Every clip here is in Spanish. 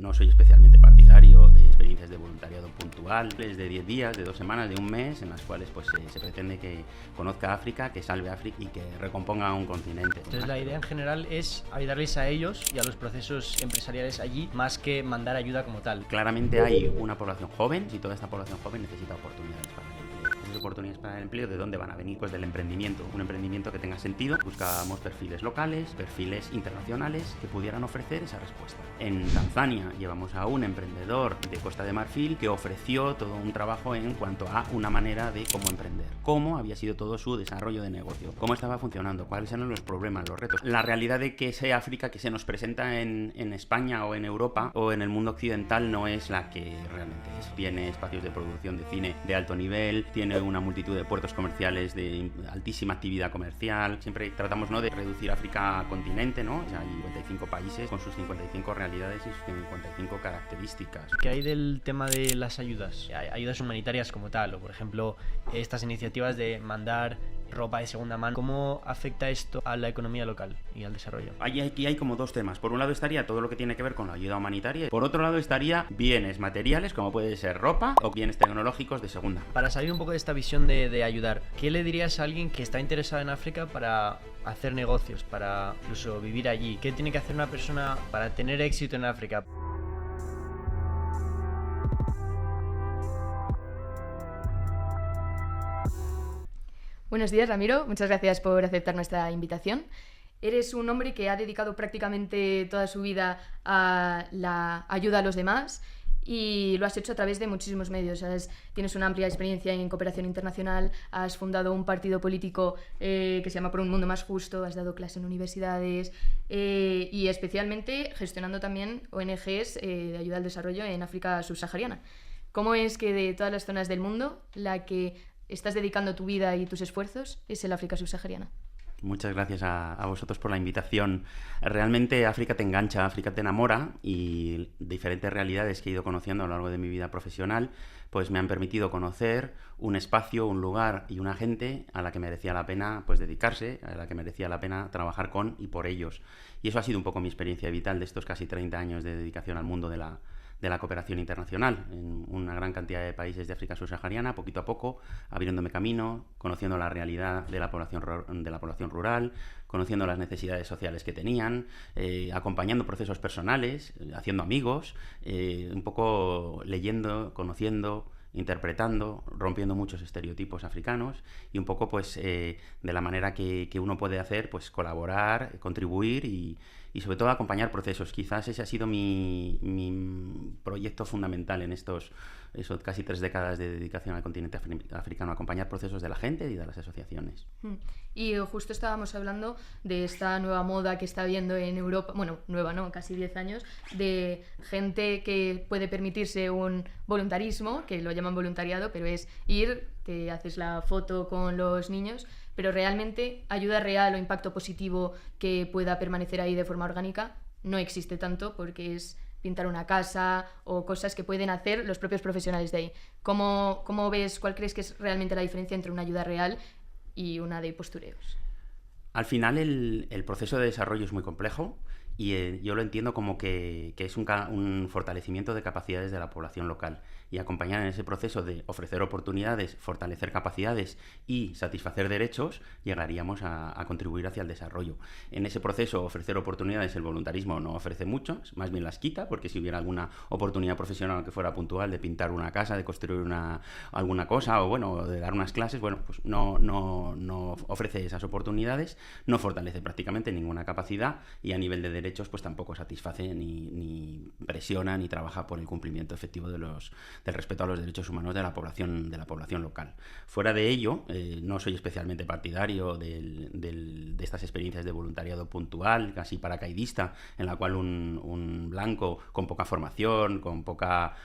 No soy especialmente partidario de experiencias de voluntariado puntuales de 10 días, de 2 semanas, de un mes, en las cuales pues se pretende que conozca África, que salve África y que recomponga un continente. Entonces la idea en general es ayudarles a ellos y a los procesos empresariales allí, más que mandar ayuda como tal. Claramente hay una población joven y toda esta población joven necesita oportunidades para el empleo. Esas oportunidades para el empleo, ¿de dónde van a venir? Pues del emprendimiento. Un emprendimiento que tenga sentido. Buscábamos perfiles locales, perfiles internacionales que pudieran ofrecer esa respuesta. En Tanzania llevamos a un emprendedor de Costa de Marfil que ofreció todo un trabajo en cuanto a una manera de cómo emprender, cómo había sido todo su desarrollo de negocio, cómo estaba funcionando, cuáles eran los problemas, los retos. La realidad de que ese África que se nos presenta en España o en Europa o en el mundo occidental no es la que realmente es. Tiene espacios de producción de cine de alto nivel, tiene una multitud de puertos comerciales de altísima actividad comercial. Siempre tratamos, ¿no?, de reducir África a continente, ¿no? O sea, hay 55 países con sus 55 realidades y sus 55 características. ¿Qué hay del tema de las ayudas? Ayudas humanitarias como tal, o por ejemplo, estas iniciativas de mandar ropa de segunda mano. ¿Cómo afecta esto a la economía local y al desarrollo? Aquí hay como dos temas. Por un lado estaría todo lo que tiene que ver con la ayuda humanitaria. Por otro lado estaría bienes materiales, como puede ser ropa, o bienes tecnológicos de segunda. Para salir un poco de esta visión de ayudar, ¿qué le dirías a alguien que está interesado en África para hacer negocios, para incluso vivir allí? ¿Qué tiene que hacer una persona para tener éxito en África? Buenos días, Ramiro. Muchas gracias por aceptar nuestra invitación. Eres un hombre que ha dedicado prácticamente toda su vida a la ayuda a los demás y lo has hecho a través de muchísimos medios. Tienes una amplia experiencia en cooperación internacional, has fundado un partido político que se llama Por un Mundo Más Justo, has dado clases en universidades y especialmente gestionando también ONGs de ayuda al desarrollo en África subsahariana. ¿Cómo es que de todas las zonas del mundo la que estás dedicando tu vida y tus esfuerzos es el África subsahariana? Muchas gracias a vosotros por la invitación. Realmente África te engancha, África te enamora y diferentes realidades que he ido conociendo a lo largo de mi vida profesional pues me han permitido conocer un espacio, un lugar y una gente a la que merecía la pena pues dedicarse, a la que merecía la pena trabajar con y por ellos. Y eso ha sido un poco mi experiencia vital de estos casi 30 años de dedicación al mundo de la cooperación internacional en una gran cantidad de países de África subsahariana, poquito a poco, abriéndome camino, conociendo la realidad de la población rural, conociendo las necesidades sociales que tenían, acompañando procesos personales, haciendo amigos, un poco leyendo, conociendo, interpretando, rompiendo muchos estereotipos africanos y un poco pues de la manera que uno puede hacer, pues colaborar, contribuir y sobre todo acompañar procesos. Quizás ese ha sido mi proyecto fundamental en estos casi 3 décadas de dedicación al continente africano, acompañar procesos de la gente y de las asociaciones. Y justo estábamos hablando de esta nueva moda que está habiendo en Europa, bueno, nueva no, casi 10 años, de gente que puede permitirse un voluntarismo, que lo llaman voluntariado, pero es ir, te haces la foto con los niños, pero realmente ayuda real o impacto positivo que pueda permanecer ahí de forma orgánica no existe tanto, porque es pintar una casa o cosas que pueden hacer los propios profesionales de ahí. ¿Cómo ves, cuál crees que es realmente la diferencia entre una ayuda real y una de postureos? Al final el proceso de desarrollo es muy complejo y yo lo entiendo como que es un fortalecimiento de capacidades de la población local y acompañar en ese proceso de ofrecer oportunidades, fortalecer capacidades y satisfacer derechos, llegaríamos a contribuir hacia el desarrollo. En ese proceso, ofrecer oportunidades, el voluntarismo no ofrece mucho, más bien las quita, porque si hubiera alguna oportunidad profesional que fuera puntual de pintar una casa, de construir alguna cosa o bueno, de dar unas clases, bueno, pues no ofrece esas oportunidades, no fortalece prácticamente ninguna capacidad y a nivel de derechos pues tampoco satisface ni presiona ni trabaja por el cumplimiento efectivo del respeto a los derechos humanos de la población local. Fuera de ello, no soy especialmente partidario de estas experiencias de voluntariado puntual, casi paracaidista, en la cual un blanco con poca formación, con poca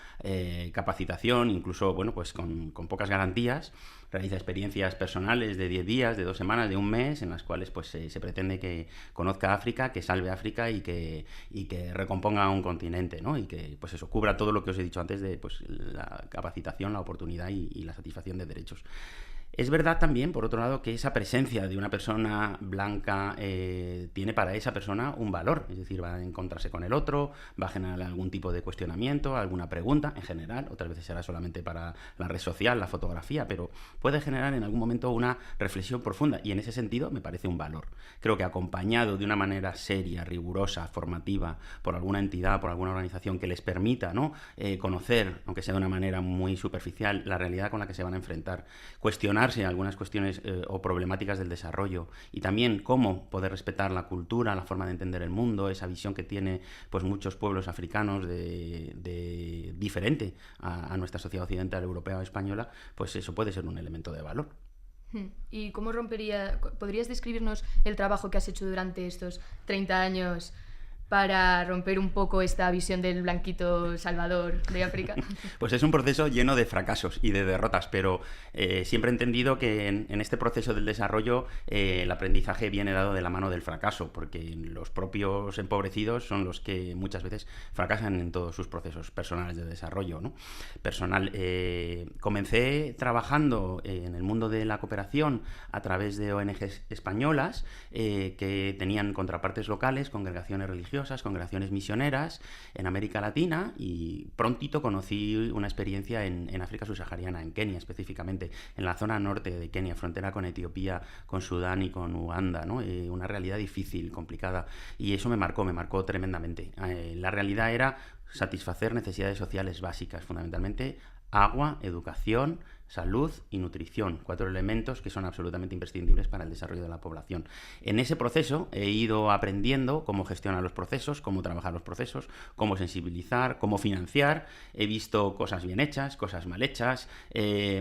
capacitación, incluso bueno, pues con pocas garantías, realiza experiencias personales de 10 días, de 2 semanas, de un mes, en las cuales pues se pretende que conozca África, que salve África y que recomponga un continente, ¿no? Y que pues eso cubra todo lo que os he dicho antes de pues la capacitación, la oportunidad y la satisfacción de derechos. Es verdad también, por otro lado, que esa presencia de una persona blanca tiene para esa persona un valor, es decir, va a encontrarse con el otro, va a generar algún tipo de cuestionamiento, alguna pregunta, en general, otras veces será solamente para la red social, la fotografía, pero puede generar en algún momento una reflexión profunda, y en ese sentido me parece un valor. Creo que acompañado de una manera seria, rigurosa, formativa, por alguna entidad, por alguna organización que les permita, ¿no?, conocer, aunque sea de una manera muy superficial, la realidad con la que se van a enfrentar, cuestionarse algunas cuestiones o problemáticas del desarrollo, y también cómo poder respetar la cultura, la forma de entender el mundo, esa visión que tiene pues muchos pueblos africanos de diferente a nuestra sociedad occidental, europea o española, pues eso puede ser un elemento de valor. ¿Y cómo podrías describirnos el trabajo que has hecho durante estos 30 años para romper un poco esta visión del blanquito salvador de África? Pues es un proceso lleno de fracasos y de derrotas, pero siempre he entendido que en este proceso del desarrollo el aprendizaje viene dado de la mano del fracaso, porque los propios empobrecidos son los que muchas veces fracasan en todos sus procesos personales de desarrollo, ¿no? Comencé trabajando en el mundo de la cooperación a través de ONGs españolas que tenían contrapartes locales, congregaciones religiosas, congregaciones misioneras en América Latina, y prontito conocí una experiencia en África subsahariana, en Kenia específicamente, en la zona norte de Kenia, frontera con Etiopía, con Sudán y con Uganda, ¿no? Una realidad difícil, complicada, y eso me marcó tremendamente. La realidad era satisfacer necesidades sociales básicas, fundamentalmente agua, educación, salud y nutrición, 4 elementos que son absolutamente imprescindibles para el desarrollo de la población. En ese proceso he ido aprendiendo cómo gestionar los procesos, cómo trabajar los procesos, cómo sensibilizar, cómo financiar. He visto cosas bien hechas, cosas mal hechas,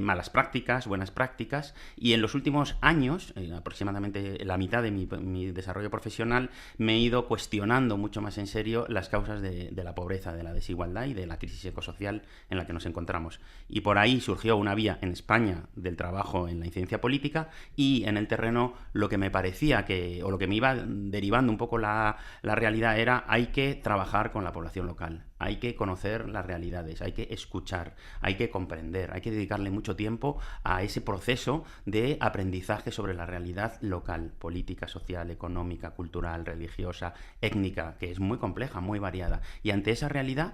malas prácticas, buenas prácticas, y en los últimos años, aproximadamente la mitad de mi desarrollo profesional, me he ido cuestionando mucho más en serio las causas de la pobreza, de la desigualdad y de la crisis ecosocial en la que nos encontramos. Y por ahí surgió una vía en España del trabajo en la incidencia política, y en el terreno lo que me parecía o lo que me iba derivando un poco la realidad era: hay que trabajar con la población local, hay que conocer las realidades, hay que escuchar, hay que comprender, hay que dedicarle mucho tiempo a ese proceso de aprendizaje sobre la realidad local, política, social, económica, cultural, religiosa, étnica, que es muy compleja, muy variada. Y ante esa realidad,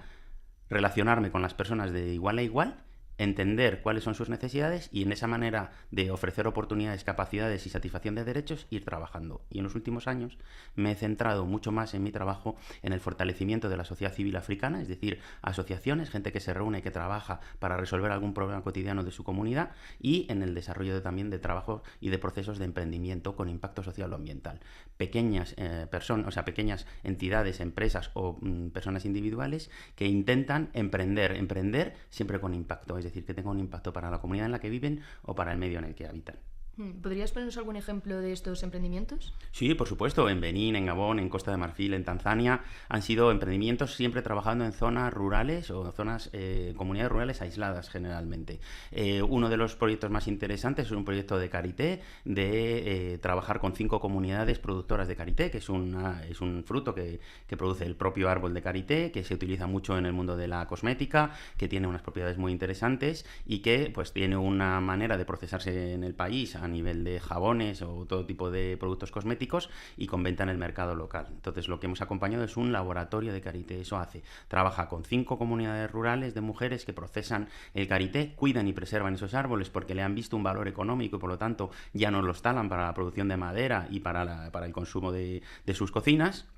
relacionarme con las personas de igual a igual, entender cuáles son sus necesidades, y en esa manera de ofrecer oportunidades, capacidades y satisfacción de derechos, ir trabajando. Y en los últimos años me he centrado mucho más en mi trabajo en el fortalecimiento de la sociedad civil africana, es decir, asociaciones, gente que se reúne y que trabaja para resolver algún problema cotidiano de su comunidad, y en el desarrollo también de trabajo y de procesos de emprendimiento con impacto social o ambiental. Pequeñas pequeñas entidades, empresas o personas individuales que intentan emprender siempre con impacto, es decir, que tenga un impacto para la comunidad en la que viven o para el medio en el que habitan. ¿Podrías ponernos algún ejemplo de estos emprendimientos? Sí, por supuesto. En Benín, en Gabón, en Costa de Marfil, en Tanzania, han sido emprendimientos siempre trabajando en zonas rurales o comunidades rurales aisladas generalmente. Uno de los proyectos más interesantes es un proyecto de karité, de trabajar con 5 comunidades productoras de karité, que es un fruto que produce el propio árbol de karité, que se utiliza mucho en el mundo de la cosmética, que tiene unas propiedades muy interesantes y que pues tiene una manera de procesarse en el país a nivel de jabones o todo tipo de productos cosméticos, y con venta en el mercado local. Entonces lo que hemos acompañado es un laboratorio de karité. Trabaja con 5 comunidades rurales de mujeres que procesan el karité, cuidan y preservan esos árboles porque le han visto un valor económico y por lo tanto ya no los talan para la producción de madera y para el consumo de sus cocinas.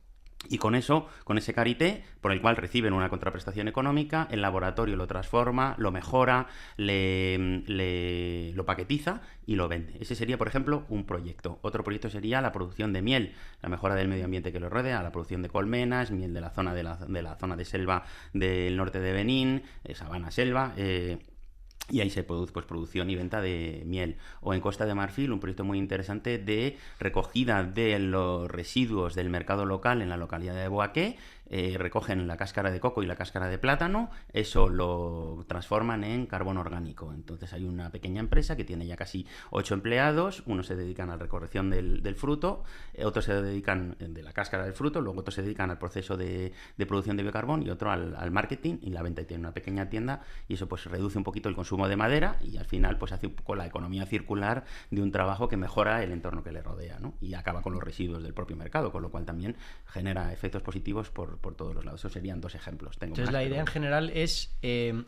Y con ese karité, por el cual reciben una contraprestación económica, el laboratorio lo transforma, lo mejora, lo paquetiza y lo vende. Ese sería, por ejemplo, un proyecto. Otro proyecto sería la producción de miel, la mejora del medio ambiente que lo rodea, la producción de colmenas, miel de la zona de selva del norte de Benín, sabana selva. Y ahí se produce producción y venta de miel. O en Costa de Marfil, un proyecto muy interesante de recogida de los residuos del mercado local en la localidad de Boaké, recogen la cáscara de coco y la cáscara de plátano, eso lo transforman en carbón orgánico. Entonces hay una pequeña empresa que tiene ya casi 8 empleados, unos se dedican a la recolección del fruto, otros se dedican de la cáscara del fruto, luego otros se dedican al proceso de producción de biocarbón y otro al marketing y la venta. Y tiene una pequeña tienda y eso pues reduce un poquito el consumo de madera y al final pues hace un poco la economía circular de un trabajo que mejora el entorno que le rodea, ¿no? Y acaba con los residuos del propio mercado, con lo cual también genera efectos positivos por todos los lados. Esos serían 2 ejemplos. Entonces la idea en general es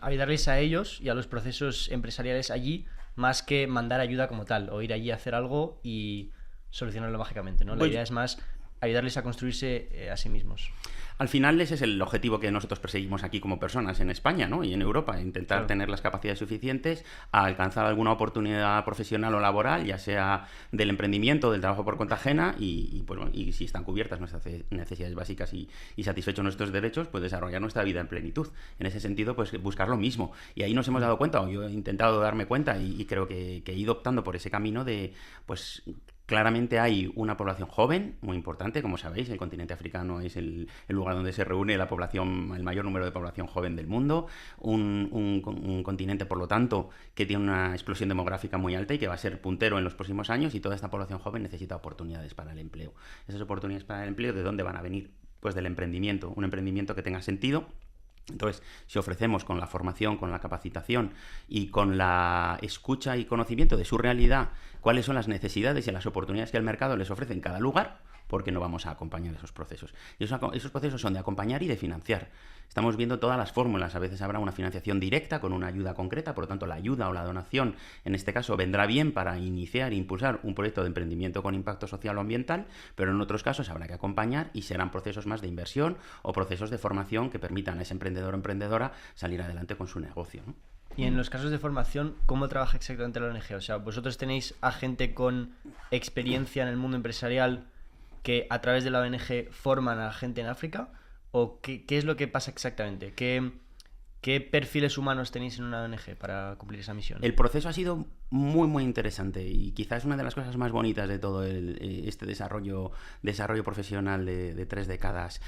ayudarles a ellos y a los procesos empresariales allí más que mandar ayuda como tal o ir allí a hacer algo y solucionarlo mágicamente, ¿no? La idea es más ayudarles a construirse a sí mismos. Al final ese es el objetivo que nosotros perseguimos aquí como personas en España, ¿no? Y en Europa, intentar tener las capacidades suficientes a alcanzar alguna oportunidad profesional o laboral, ya sea del emprendimiento, del trabajo por cuenta ajena y si están cubiertas nuestras necesidades básicas y satisfechos nuestros derechos, pues desarrollar nuestra vida en plenitud. En ese sentido, pues buscar lo mismo. Y ahí nos hemos dado cuenta, o yo he intentado darme cuenta y creo que he ido optando por ese camino de, pues... Claramente hay una población joven, muy importante, como sabéis, el continente africano es el lugar donde se reúne la población, el mayor número de población joven del mundo, un continente, por lo tanto, que tiene una explosión demográfica muy alta y que va a ser puntero en los próximos años y toda esta población joven necesita oportunidades para el empleo. Esas oportunidades para el empleo, ¿de dónde van a venir? Pues del emprendimiento, un emprendimiento que tenga sentido. Entonces, si ofrecemos con la formación, con la capacitación y con la escucha y conocimiento de su realidad cuáles son las necesidades y las oportunidades que el mercado les ofrece en cada lugar, ¿por qué no vamos a acompañar esos procesos? Y esos procesos son de acompañar y de financiar. Estamos viendo todas las fórmulas. A veces habrá una financiación directa con una ayuda concreta, por lo tanto la ayuda o la donación, en este caso, vendrá bien para iniciar e impulsar un proyecto de emprendimiento con impacto social o ambiental, pero en otros casos habrá que acompañar y serán procesos más de inversión o procesos de formación que permitan a ese emprendedor o emprendedora salir adelante con su negocio, ¿no? Y en los casos de formación, ¿cómo trabaja exactamente la ONG? O sea, ¿vosotros tenéis a gente con experiencia en el mundo empresarial que a través de la ONG forman a gente en África? ¿O qué es lo que pasa exactamente? ¿Qué perfiles humanos tenéis en una ONG para cumplir esa misión? El proceso ha sido muy, muy interesante y quizás una de las cosas más bonitas de todo este desarrollo profesional de 3 décadas.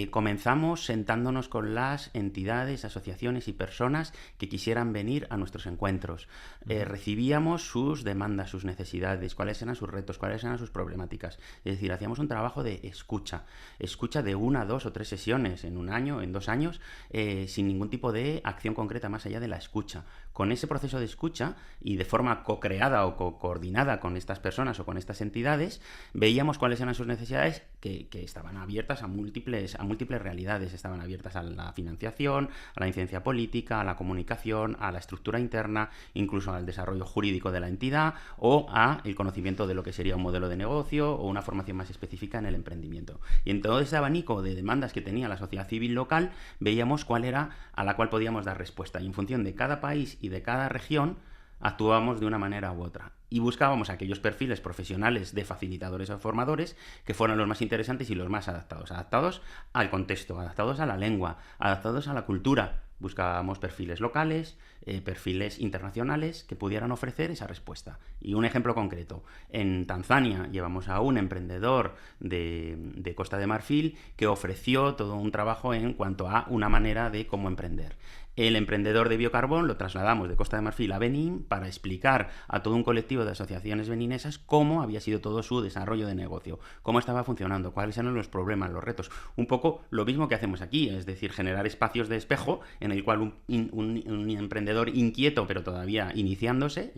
Comenzamos sentándonos con las entidades, asociaciones y personas que quisieran venir a nuestros encuentros. Recibíamos sus demandas, sus necesidades, cuáles eran sus retos, cuáles eran sus problemáticas. Es decir, hacíamos un trabajo de escucha de 1, 2 o 3 sesiones en un año, en 2 años, sin ningún tipo de acción concreta más allá de la escucha. Con ese proceso de escucha y de forma co-creada o coordinada con estas personas o con estas entidades, veíamos cuáles eran sus necesidades que estaban abiertas a múltiples realidades. Estaban abiertas a la financiación, a la incidencia política, a la comunicación, a la estructura interna, incluso al desarrollo jurídico de la entidad o a el conocimiento de lo que sería un modelo de negocio o una formación más específica en el emprendimiento. Y en todo ese abanico de demandas que tenía la sociedad civil local, veíamos cuál era a la cual podíamos dar respuesta. Y en función de cada país y de cada región, actuábamos de una manera u otra. Y buscábamos aquellos perfiles profesionales de facilitadores o formadores que fueran los más interesantes y los más adaptados al contexto, adaptados a la lengua, adaptados a la cultura. Buscábamos perfiles locales, perfiles internacionales que pudieran ofrecer esa respuesta. Y un ejemplo concreto, en Tanzania llevamos a un emprendedor de Costa de Marfil que ofreció todo un trabajo en cuanto a una manera de cómo emprender. El emprendedor de biocarbón lo trasladamos de Costa de Marfil a Benín para explicar a todo un colectivo de asociaciones beninesas cómo había sido todo su desarrollo de negocio, cómo estaba funcionando, cuáles eran los problemas, los retos. Un poco lo mismo que hacemos aquí, es decir, generar espacios de espejo en el cual un emprendedor inquieto pero todavía iniciándose,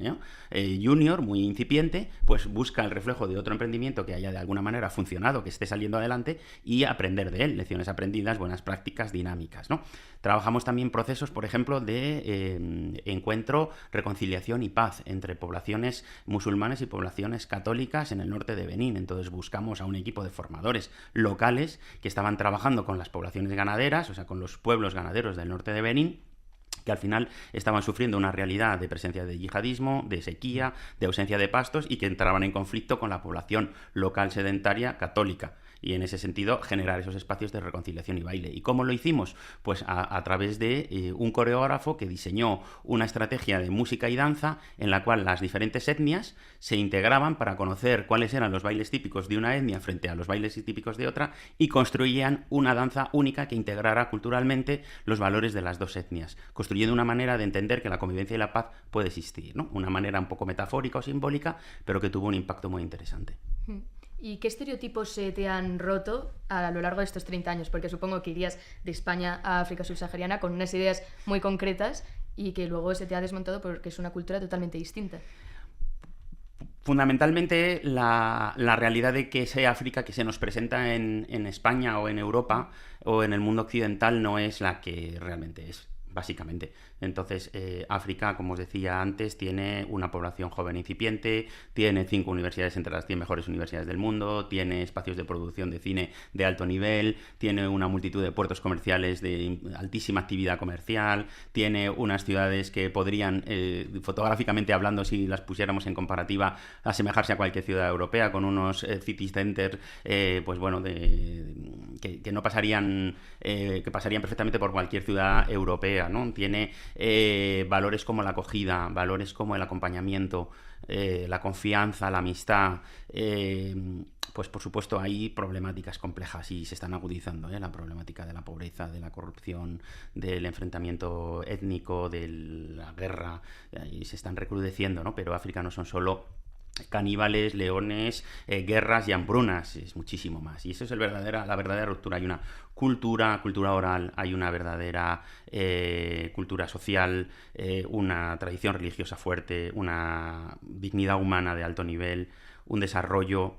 junior, muy incipiente, pues busca el reflejo de otro emprendimiento que haya de alguna manera funcionado, que esté saliendo adelante y aprender de él, lecciones aprendidas, buenas prácticas, dinámicas, ¿no? Trabajamos también procesos, por ejemplo, de encuentro, reconciliación y paz entre poblaciones musulmanes y poblaciones católicas en el norte de Benín. Entonces buscamos a un equipo de formadores locales que estaban trabajando con las poblaciones ganaderas, o sea, con los pueblos ganaderos del norte de Benín, que al final estaban sufriendo una realidad de presencia de yihadismo, de sequía, de ausencia de pastos y que entraban en conflicto con la población local sedentaria católica. y en ese sentido generar esos espacios de reconciliación y baile. ¿Y cómo lo hicimos? Pues a través de un coreógrafo que diseñó una estrategia de música y danza en la cual las diferentes etnias se integraban para conocer cuáles eran los bailes típicos de una etnia frente a los bailes típicos de otra y construían una danza única que integrara culturalmente los valores de las dos etnias, construyendo una manera de entender que la convivencia y la paz puede existir, ¿no? Una manera un poco metafórica o simbólica, pero que tuvo un impacto muy interesante. ¿Y qué estereotipos se te han roto a lo largo de estos 30 años? Porque supongo que irías de España a África subsahariana con unas ideas muy concretas y que luego se te ha desmontado porque es una cultura totalmente distinta. Fundamentalmente la realidad de que ese África que se nos presenta en España o en Europa o en el mundo occidental no es la que realmente es, básicamente. Entonces, África, como os decía antes, tiene una población joven incipiente, tiene 5 universidades entre las 10 mejores universidades del mundo, tiene espacios de producción de cine de alto nivel, tiene una multitud de puertos comerciales de altísima actividad comercial, tiene unas ciudades que podrían, fotográficamente hablando, si las pusiéramos en comparativa, asemejarse a cualquier ciudad europea, con unos city centers, pues bueno, que no pasarían, que pasarían perfectamente por cualquier ciudad europea, ¿no? Tiene valores como la acogida, valores como el acompañamiento, la confianza, la amistad. Pues por supuesto hay problemáticas complejas y se están agudizando, la problemática de la pobreza, de la corrupción, del enfrentamiento étnico, de la guerra, y se están recrudeciendo, ¿no? Pero África no son solo caníbales, leones, guerras y hambrunas, es muchísimo más. Y eso es la verdadera ruptura. Hay una cultura oral, hay una verdadera cultura social, una tradición religiosa fuerte, una dignidad humana de alto nivel, un desarrollo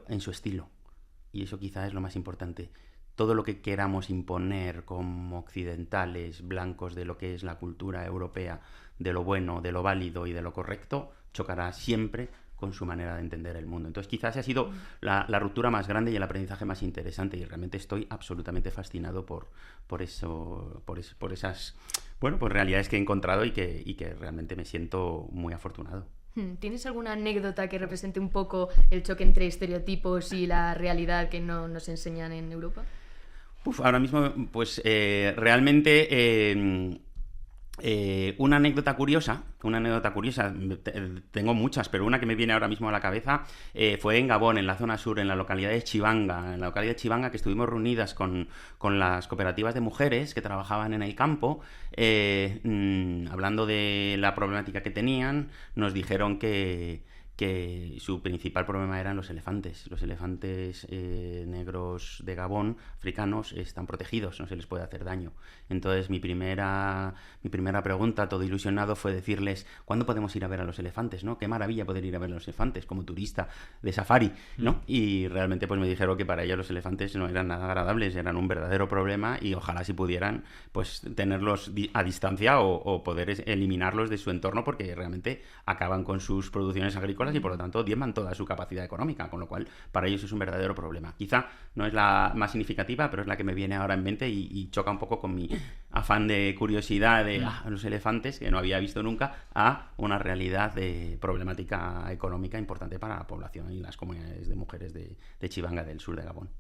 en su estilo. Y eso quizá es lo más importante. Todo lo que queramos imponer como occidentales, blancos, de lo que es la cultura europea, de lo bueno, de lo válido y de lo correcto, chocará siempre con su manera de entender el mundo. Entonces quizás ha sido la ruptura más grande y el aprendizaje más interesante, y realmente estoy absolutamente fascinado por esas realidades que he encontrado y que realmente me siento muy afortunado. ¿Tienes alguna anécdota que represente un poco el choque entre estereotipos y la realidad que no nos enseñan en Europa? Ahora mismo, pues realmente una anécdota curiosa, tengo muchas, pero una que me viene ahora mismo a la cabeza fue en Gabón, en la zona sur, en la localidad de Chibanga, que estuvimos reunidas con las cooperativas de mujeres que trabajaban en el campo, hablando de la problemática que tenían. Nos dijeron que su principal problema eran los elefantes. Los elefantes negros de Gabón, africanos, están protegidos, no se les puede hacer daño. Entonces mi primera pregunta, todo ilusionado, fue decirles: ¿cuándo podemos ir a ver a los elefantes, ¿no? Qué maravilla poder ir a ver a los elefantes como turista de safari, ¿no? Y realmente pues me dijeron que para ellos los elefantes no eran nada agradables, eran un verdadero problema, y ojalá si pudieran pues tenerlos a distancia o poder eliminarlos de su entorno, porque realmente acaban con sus producciones agrícolas y por lo tanto diezman toda su capacidad económica, con lo cual para ellos es un verdadero problema. Quizá no es la más significativa, pero es la que me viene ahora en mente y choca un poco con mi afán de curiosidad de los elefantes, que no había visto nunca, a una realidad de problemática económica importante para la población y las comunidades de mujeres de Chibanga, del sur de Gabón.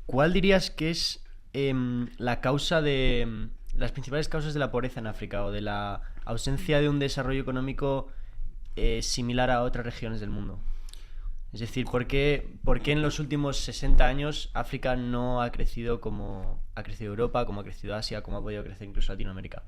¿Cuál dirías que es la causa las principales causas de la pobreza en África, o de la ausencia de un desarrollo económico similar a otras regiones del mundo? Es decir, ¿por qué en los últimos 60 años África no ha crecido como ha crecido Europa, como ha crecido Asia, como ha podido crecer incluso Latinoamérica?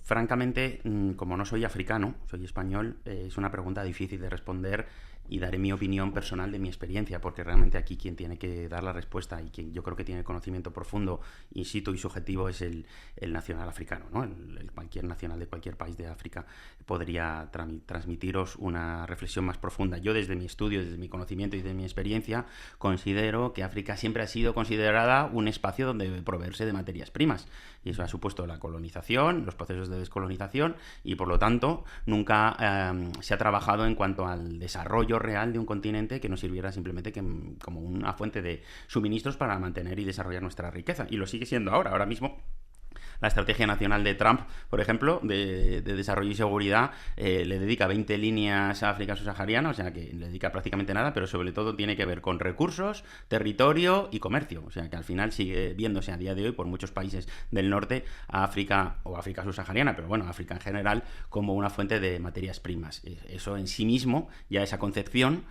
Francamente, como no soy africano, soy español, es una pregunta difícil de responder, y daré mi opinión personal de mi experiencia, porque realmente aquí quien tiene que dar la respuesta y quien yo creo que tiene conocimiento profundo, in situ y subjetivo, es el nacional africano, ¿no? Cualquier nacional de cualquier país de África podría transmitiros una reflexión más profunda. Yo, desde mi estudio, desde mi conocimiento y desde mi experiencia, considero que África siempre ha sido considerada un espacio donde proveerse de materias primas, y eso ha supuesto la colonización, los procesos de descolonización, y por lo tanto nunca se ha trabajado en cuanto al desarrollo real de un continente que nos sirviera simplemente como una fuente de suministros para mantener y desarrollar nuestra riqueza, y lo sigue siendo ahora mismo. la estrategia nacional de Trump, por ejemplo, de desarrollo y seguridad, le dedica 20 líneas a África subsahariana, o sea que le dedica prácticamente nada, pero sobre todo tiene que ver con recursos, territorio y comercio. O sea que al final sigue viéndose a día de hoy por muchos países del norte a África o África subsahariana, pero bueno, África en general, como una fuente de materias primas. Eso en sí mismo, ya esa concepción,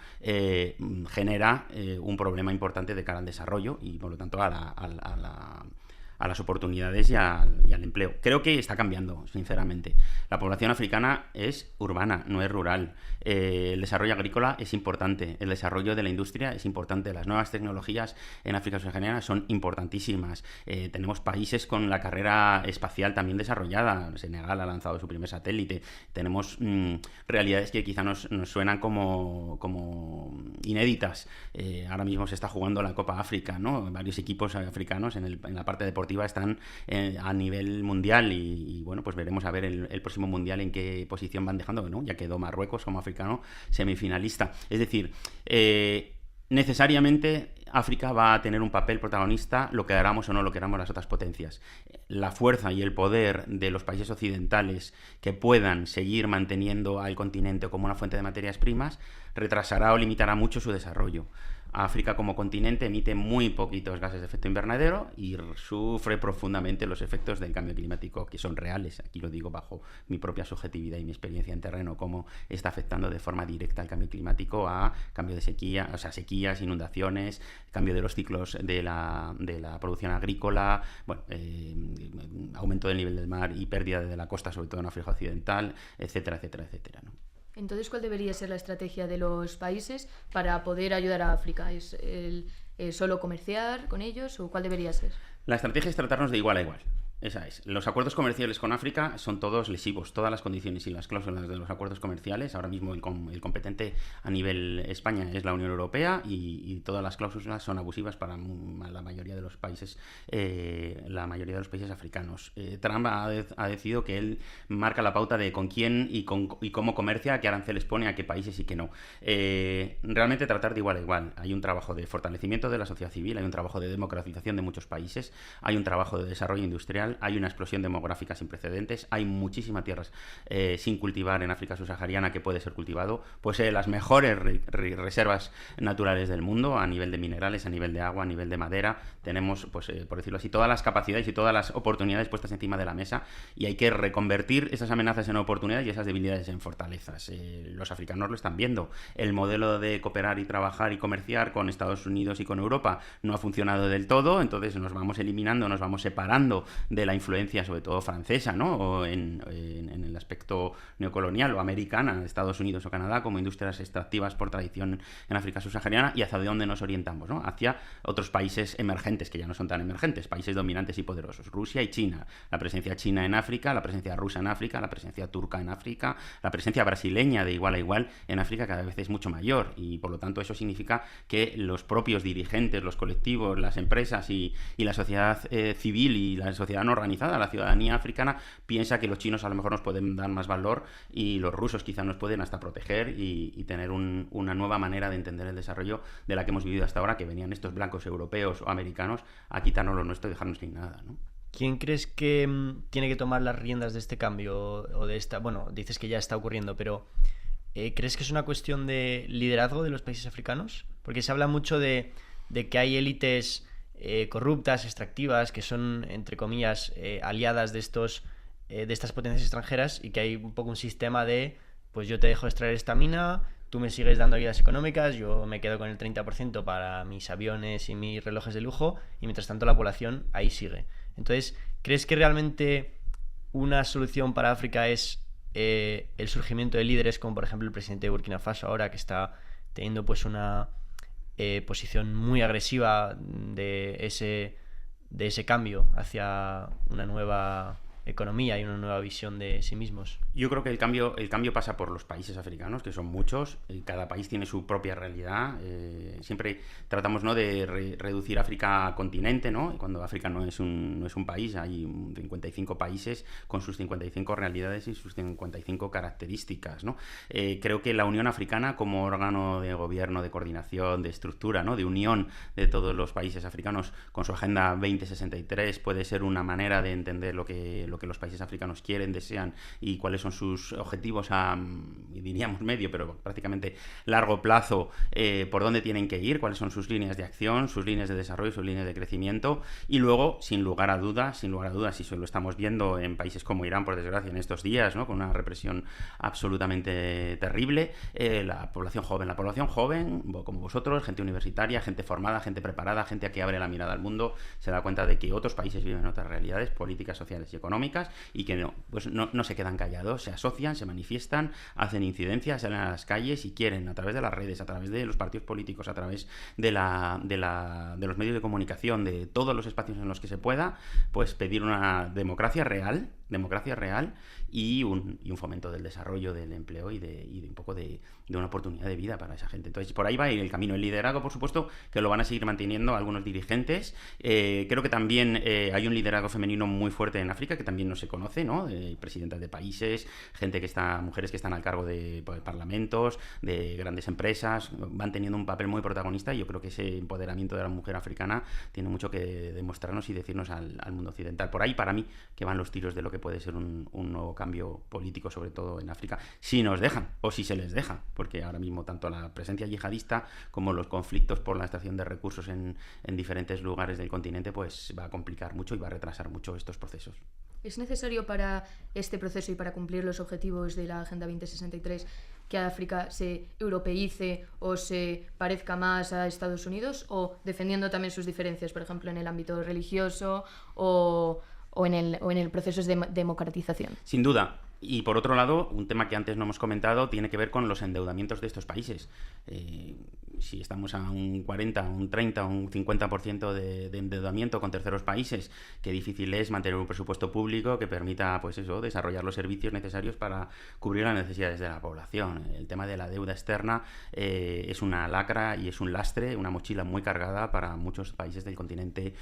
genera un problema importante de cara al desarrollo y por lo tanto a las oportunidades y al empleo. Creo que está cambiando, sinceramente. La población africana es urbana, no es rural. El desarrollo agrícola es importante, el desarrollo de la industria es importante, las nuevas tecnologías en África subsahariana son importantísimas. Tenemos países con la carrera espacial también desarrollada. Senegal ha lanzado su primer satélite. Tenemos realidades que quizá nos suenan como inéditas. Ahora mismo se está jugando la Copa África, ¿no? Varios equipos africanos en la parte deportiva están a nivel mundial y bueno, pues veremos a ver el próximo mundial en qué posición van dejando, ¿no? Ya quedó Marruecos como africano semifinalista. Es decir, necesariamente África va a tener un papel protagonista, lo queramos o no lo queramos las otras potencias. La fuerza y el poder de los países occidentales que puedan seguir manteniendo al continente como una fuente de materias primas retrasará o limitará mucho su desarrollo. África como continente emite muy poquitos gases de efecto invernadero y sufre profundamente los efectos del cambio climático, que son reales. Aquí lo digo bajo mi propia subjetividad y mi experiencia en terreno, cómo está afectando de forma directa el cambio climático a cambio de sequía, o sea, sequías, inundaciones, cambio de los ciclos de la producción agrícola, bueno, aumento del nivel del mar y pérdida de la costa, sobre todo en África Occidental, etcétera, etcétera, etcétera, ¿no? Entonces, ¿cuál debería ser la estrategia de los países para poder ayudar a África? ¿Es solo comerciar con ellos o cuál debería ser? La estrategia es tratarnos de igual a igual. Esa es. Los acuerdos comerciales con África son todos lesivos. Todas las condiciones y las cláusulas de los acuerdos comerciales, ahora mismo el competente a nivel España es la Unión Europea y todas las cláusulas son abusivas para la mayoría de los países, africanos. Trump ha decidido que él marca la pauta de con quién y cómo comercia, qué aranceles pone a qué países y qué no. Realmente tratar de igual a igual. Hay un trabajo de fortalecimiento de la sociedad civil, hay un trabajo de democratización de muchos países, hay un trabajo de desarrollo industrial, hay una explosión demográfica sin precedentes, hay muchísimas tierras sin cultivar en África subsahariana que puede ser cultivado, pues las mejores reservas naturales del mundo a nivel de minerales, a nivel de agua, a nivel de madera. Tenemos, pues por decirlo así, todas las capacidades y todas las oportunidades puestas encima de la mesa y hay que reconvertir esas amenazas en oportunidades y esas debilidades en fortalezas. Los africanos lo están viendo. El modelo de cooperar y trabajar y comerciar con Estados Unidos y con Europa no ha funcionado del todo, entonces nos vamos eliminando, nos vamos separando de la influencia sobre todo francesa, ¿no? O en el aspecto neocolonial o americana, Estados Unidos o Canadá, como industrias extractivas por tradición en África subsahariana, y hacia dónde nos orientamos, ¿no? Hacia otros países emergentes, que ya no son tan emergentes, países dominantes y poderosos, Rusia y China, la presencia china en África, la presencia rusa en África, la presencia turca en África, la presencia brasileña de igual a igual en África cada vez es mucho mayor, y por lo tanto eso significa que los propios dirigentes, los colectivos, las empresas y la sociedad civil y la sociedad no organizada, la ciudadanía africana, piensa que los chinos a lo mejor nos pueden dar más valor y los rusos quizás nos pueden hasta proteger y tener una nueva manera de entender el desarrollo de la que hemos vivido hasta ahora, que venían estos blancos europeos o americanos a quitarnos lo nuestro y dejarnos sin nada, ¿no? ¿Quién crees que tiene que tomar las riendas de este cambio o de esta? Bueno, dices que ya está ocurriendo, pero ¿crees que es una cuestión de liderazgo de los países africanos? Porque se habla mucho de que hay élites corruptas, extractivas, que son, entre comillas, aliadas de estas potencias extranjeras, y que hay un poco un sistema de, pues yo te dejo extraer esta mina, tú me sigues dando ayudas económicas, yo me quedo con el 30% para mis aviones y mis relojes de lujo, y mientras tanto la población ahí sigue. Entonces, ¿crees que realmente una solución para África es el surgimiento de líderes como por ejemplo el presidente de Burkina Faso ahora, que está teniendo pues una posición muy agresiva de ese cambio hacia una nueva economía y una nueva visión de sí mismos. Yo creo que el cambio pasa por los países africanos, que son muchos, y cada país tiene su propia realidad. Siempre tratamos, ¿no?, de reducir África a continente, ¿no? Y cuando África no es un país, hay 55 países con sus 55 realidades y sus 55 características, ¿no? Creo que la Unión Africana, como órgano de gobierno, de coordinación, de estructura, ¿no?, de unión de todos los países africanos, con su Agenda 2063, puede ser una manera de entender lo que los países africanos quieren, desean y cuáles son sus objetivos a, diríamos, medio, pero prácticamente largo plazo, por dónde tienen que ir, cuáles son sus líneas de acción, sus líneas de desarrollo, sus líneas de crecimiento. Y luego, sin lugar a dudas, y eso lo estamos viendo en países como Irán, por desgracia, en estos días, ¿no?, con una represión absolutamente terrible, la población joven, como vosotros, gente universitaria, gente formada, gente preparada, gente que abre la mirada al mundo, se da cuenta de que otros países viven otras realidades políticas, sociales y económicas, y que no se quedan callados, se asocian, se manifiestan, hacen incidencias, salen a las calles y quieren, a través de las redes, a través de los partidos políticos, a través de los medios de comunicación, de todos los espacios en los que se pueda, pues pedir una democracia real y un fomento del desarrollo, del empleo y de un poco de una oportunidad de vida para esa gente. Entonces, por ahí va a ir el camino. El liderazgo, por supuesto, que lo van a seguir manteniendo algunos dirigentes. Creo que también hay un liderazgo femenino muy fuerte en África, que también no se conoce, ¿no? Presidentas de países, mujeres que están al cargo de parlamentos, de grandes empresas, van teniendo un papel muy protagonista, y yo creo que ese empoderamiento de la mujer africana tiene mucho que demostrarnos y decirnos al mundo occidental. Por ahí, para mí, que van los tiros de lo que puede ser un nuevo cambio político, sobre todo en África, si nos dejan o si se les deja, porque ahora mismo tanto la presencia yihadista como los conflictos por la extracción de recursos en diferentes lugares del continente, pues va a complicar mucho y va a retrasar mucho estos procesos. ¿Es necesario para este proceso y para cumplir los objetivos de la Agenda 2063 que África se europeice o se parezca más a Estados Unidos, o defendiendo también sus diferencias, por ejemplo, en el ámbito religioso o en el proceso de democratización? Sin duda. Y por otro lado, un tema que antes no hemos comentado tiene que ver con los endeudamientos de estos países. Si estamos a un 40, un 30, un 50% de endeudamiento con terceros países, qué difícil es mantener un presupuesto público que permita, pues eso, desarrollar los servicios necesarios para cubrir las necesidades de la población. El tema de la deuda externa es una lacra y es un lastre, una mochila muy cargada para muchos países del continente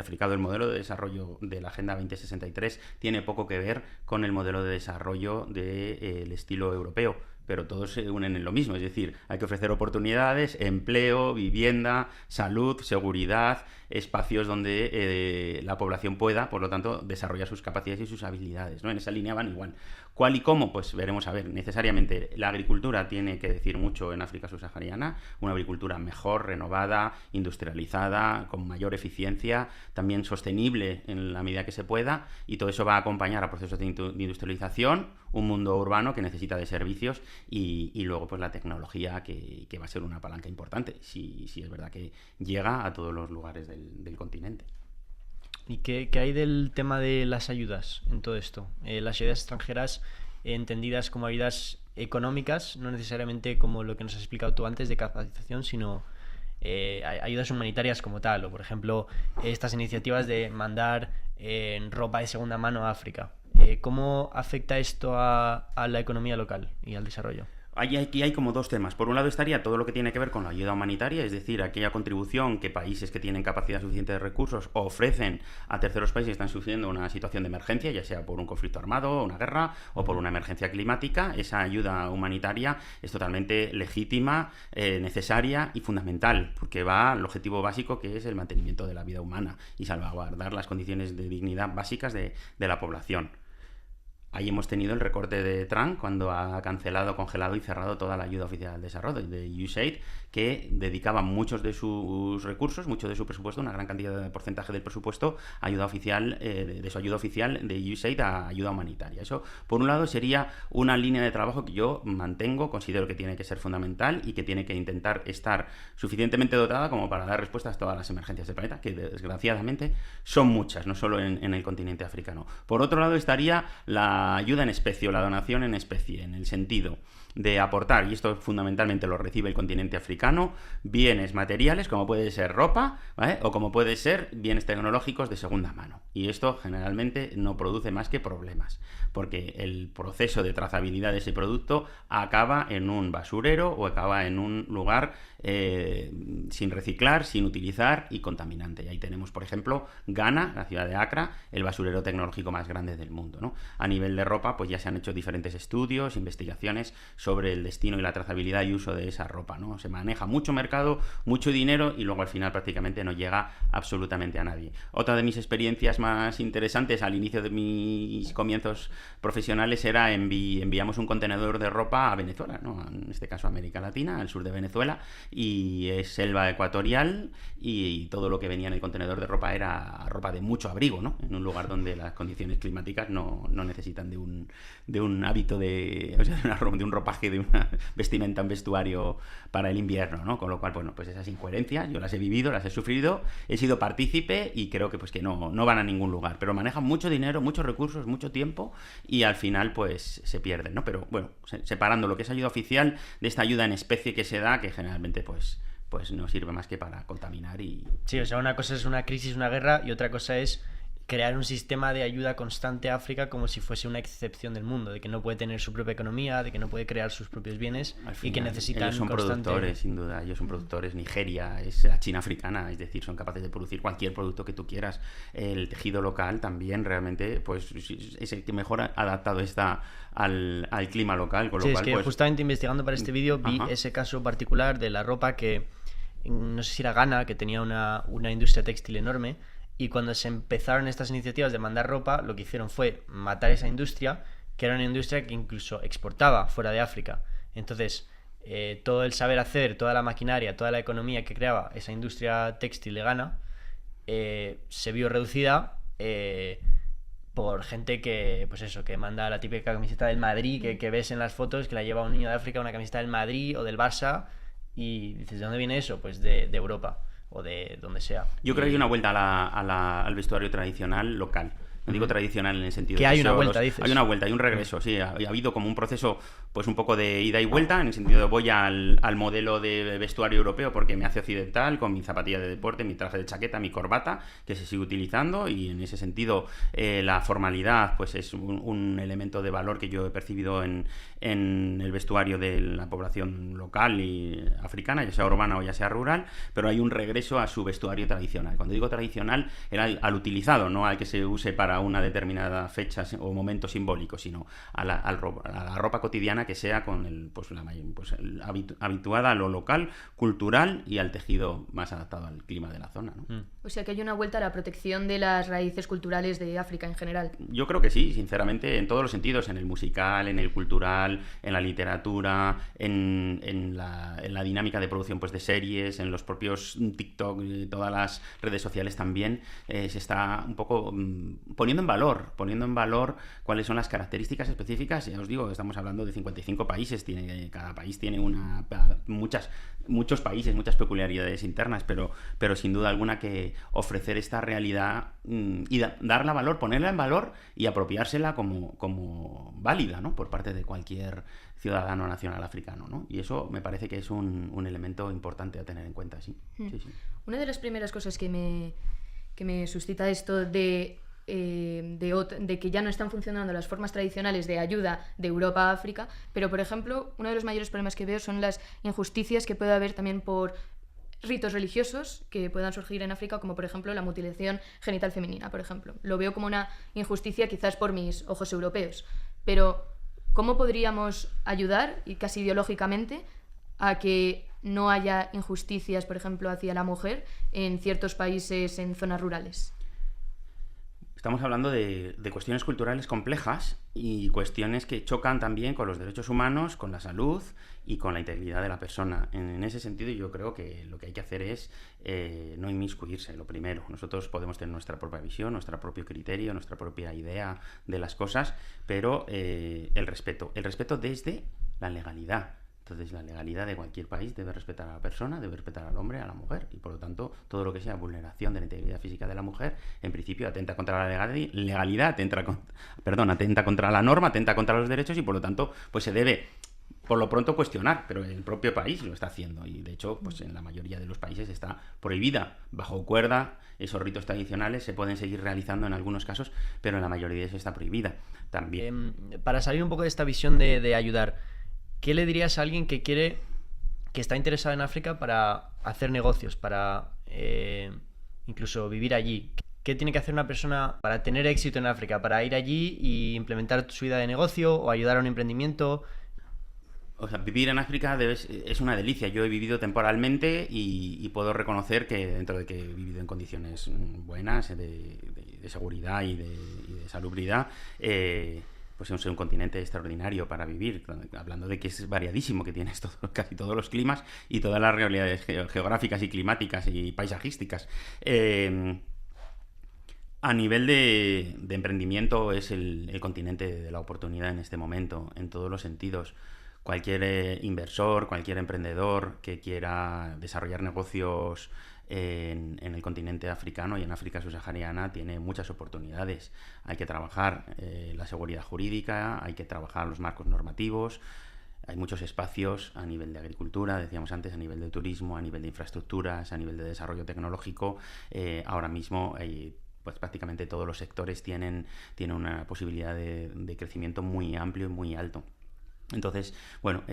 africano. El modelo de desarrollo de la Agenda 2063 tiene poco que ver con el modelo de desarrollo del estilo europeo, pero todos se unen en lo mismo, es decir, hay que ofrecer oportunidades, empleo, vivienda, salud, seguridad, espacios donde la población pueda, por lo tanto, desarrollar sus capacidades y sus habilidades, ¿no? En esa línea van igual. ¿Cuál y cómo? Pues veremos a ver. Necesariamente la agricultura tiene que decir mucho en África subsahariana, una agricultura mejor, renovada, industrializada, con mayor eficiencia, también sostenible en la medida que se pueda, y todo eso va a acompañar a procesos de industrialización, un mundo urbano que necesita de servicios y luego pues la tecnología que va a ser una palanca importante, si es verdad que llega a todos los lugares del continente. ¿Y qué hay del tema de las ayudas en todo esto? Las ayudas extranjeras entendidas como ayudas económicas, no necesariamente como lo que nos has explicado tú antes de capacitación, sino ayudas humanitarias como tal, o por ejemplo estas iniciativas de mandar ropa de segunda mano a África. ¿Cómo afecta esto a la economía local y al desarrollo? Aquí hay como dos temas. Por un lado estaría todo lo que tiene que ver con la ayuda humanitaria, es decir, aquella contribución que países que tienen capacidad suficiente de recursos ofrecen a terceros países que están sufriendo una situación de emergencia, ya sea por un conflicto armado, una guerra o por una emergencia climática. Esa ayuda humanitaria es totalmente legítima, necesaria y fundamental, porque va al objetivo básico, que es el mantenimiento de la vida humana y salvaguardar las condiciones de dignidad básicas de la población. Ahí hemos tenido el recorte de Trump cuando ha cancelado, congelado y cerrado toda la ayuda oficial al desarrollo de USAID, que dedicaba muchos de sus recursos, mucho de su presupuesto, una gran cantidad de porcentaje del presupuesto, ayuda oficial, de su ayuda oficial de USAID a ayuda humanitaria. Eso, por un lado, sería una línea de trabajo que yo mantengo, considero que tiene que ser fundamental y que tiene que intentar estar suficientemente dotada como para dar respuestas a todas las emergencias del planeta, que desgraciadamente son muchas, no solo en el continente africano. Por otro lado estaría la ayuda en especie o la donación en especie, en el sentido de aportar, y esto fundamentalmente lo recibe el continente africano, bienes materiales como puede ser ropa, ¿vale?, o como puede ser bienes tecnológicos de segunda mano. Y esto generalmente no produce más que problemas, porque el proceso de trazabilidad de ese producto acaba en un basurero o acaba en un lugar sin reciclar, sin utilizar y contaminante. Y ahí tenemos, por ejemplo, Ghana, la ciudad de Accra, el basurero tecnológico más grande del mundo, ¿no? A nivel de ropa, pues ya se han hecho diferentes estudios, investigaciones sobre el destino y la trazabilidad y uso de esa ropa, ¿no? Se maneja mucho mercado, mucho dinero y luego al final prácticamente no llega absolutamente a nadie. Otra de mis experiencias más interesantes al inicio de mis comienzos profesionales era enviamos un contenedor de ropa a Venezuela, ¿no? En este caso a América Latina, al sur de Venezuela, y es selva ecuatorial y todo lo que venía en el contenedor de ropa era ropa de mucho abrigo, ¿no? En un lugar donde las condiciones climáticas no necesitan de un hábito de un ropaje, de una vestimenta, un vestuario para el invierno, ¿no? Con lo cual, bueno, pues esas incoherencias yo las he vivido, las he sufrido, he sido partícipe y creo que pues que no van a ningún lugar, pero manejan mucho dinero, muchos recursos, mucho tiempo y al final pues se pierden, ¿no? Pero bueno, separando lo que es ayuda oficial de esta ayuda en especie que se da, que generalmente pues no sirve más que para contaminar y... Sí, o sea, una cosa es una crisis, una guerra, y otra cosa es crear un sistema de ayuda constante a África como si fuese una excepción del mundo, de que no puede tener su propia economía, de que no puede crear sus propios bienes y que necesitan ellos son constante... productores, sin duda, ellos son productores. Nigeria es la China africana, es decir, son capaces de producir cualquier producto que tú quieras. El tejido local también realmente pues es el que mejor adaptado está al clima local, con lo Sí, cual, es que pues... justamente investigando para este vídeo vi ese caso particular de la ropa que, no sé si era Ghana, que tenía una industria textil enorme. Y cuando se empezaron estas iniciativas de mandar ropa, lo que hicieron fue matar esa industria, que era una industria que incluso exportaba fuera de África. Entonces, todo el saber hacer, toda la maquinaria, toda la economía que creaba esa industria textil de Ghana, se vio reducida por gente que, pues eso, que manda la típica camiseta del Madrid que ves en las fotos, que la lleva un niño de África, una camiseta del Madrid o del Barça, y dices, ¿de dónde viene eso? Pues de Europa o de donde sea. Yo creo que hay una vuelta al vestuario tradicional local. No digo tradicional en el sentido que de hay una vuelta, dices. Hay una vuelta, hay un regreso, sí. Ha habido como un proceso, pues un poco de ida y vuelta, en el sentido de voy al modelo de vestuario europeo porque me hace occidental, con mi zapatilla de deporte, mi traje de chaqueta, mi corbata, que se sigue utilizando, y en ese sentido la formalidad pues es un elemento de valor que yo he percibido en el vestuario de la población local y africana, ya sea urbana o ya sea rural, pero hay un regreso a su vestuario tradicional. Cuando digo tradicional, era al utilizado, no al que se use para una determinada fecha o momento simbólico, sino a la ropa cotidiana que sea con habituada a lo local, cultural y al tejido más adaptado al clima de la zona, ¿no? O sea que hay una vuelta a la protección de las raíces culturales de África en general. Yo creo que sí, sinceramente, en todos los sentidos, en el musical, en el cultural, en la literatura, en la dinámica de producción pues de series, en los propios TikTok y todas las redes sociales también, se está un poco poniendo en valor cuáles son las características específicas. Ya os digo, estamos hablando de 55 países, cada país tiene muchos países, muchas peculiaridades internas, pero sin duda alguna que ofrecer esta realidad y darla valor, ponerla en valor y apropiársela como válida, ¿no? Por parte de cualquier ciudadano nacional africano, ¿no? Y eso me parece que es un elemento importante a tener en cuenta, sí. Sí. Una de las primeras cosas que me suscita esto de que ya no están funcionando las formas tradicionales de ayuda de Europa a África, pero por ejemplo, uno de los mayores problemas que veo son las injusticias que puede haber también por ritos religiosos que puedan surgir en África, como por ejemplo la mutilación genital femenina, por ejemplo. Lo veo como una injusticia quizás por mis ojos europeos, pero ¿cómo podríamos ayudar, y casi ideológicamente, a que no haya injusticias, por ejemplo, hacia la mujer en ciertos países, en zonas rurales? Estamos hablando de cuestiones culturales complejas y cuestiones que chocan también con los derechos humanos, con la salud y con la integridad de la persona. En ese sentido, yo creo que lo que hay que hacer es no inmiscuirse, lo primero. Nosotros podemos tener nuestra propia visión, nuestro propio criterio, nuestra propia idea de las cosas, pero el respeto desde la legalidad. Entonces, la legalidad de cualquier país debe respetar a la persona, debe respetar al hombre, a la mujer, y por lo tanto, todo lo que sea vulneración de la integridad física de la mujer, en principio atenta contra la legalidad, atenta contra la norma, atenta contra los derechos, y por lo tanto, pues se debe por lo pronto cuestionar, pero el propio país lo está haciendo y de hecho pues en la mayoría de los países está prohibida bajo cuerda. Esos ritos tradicionales se pueden seguir realizando en algunos casos, pero en la mayoría de eso está prohibida también. Para salir un poco de esta visión de ayudar, ¿qué le dirías a alguien que está interesado en África para hacer negocios, para incluso vivir allí? ¿Qué tiene que hacer una persona para tener éxito en África? Para ir allí y implementar su idea de negocio o ayudar a un emprendimiento. O sea, vivir en África es una delicia. Yo he vivido temporalmente y puedo reconocer que dentro de que he vivido en condiciones buenas de seguridad y de salubridad, pues es un continente extraordinario para vivir, hablando de que es variadísimo, que tienes casi todos los climas y todas las realidades geográficas y climáticas y paisajísticas. A nivel de emprendimiento es el continente de la oportunidad en este momento, en todos los sentidos. Cualquier inversor, cualquier emprendedor que quiera desarrollar negocios en el continente africano y en África subsahariana tiene muchas oportunidades. Hay que trabajar la seguridad jurídica, hay que trabajar los marcos normativos, hay muchos espacios a nivel de agricultura, decíamos antes, a nivel de turismo, a nivel de infraestructuras, a nivel de desarrollo tecnológico. Ahora mismo pues prácticamente todos los sectores tienen una posibilidad de crecimiento muy amplio y muy alto. Entonces, bueno,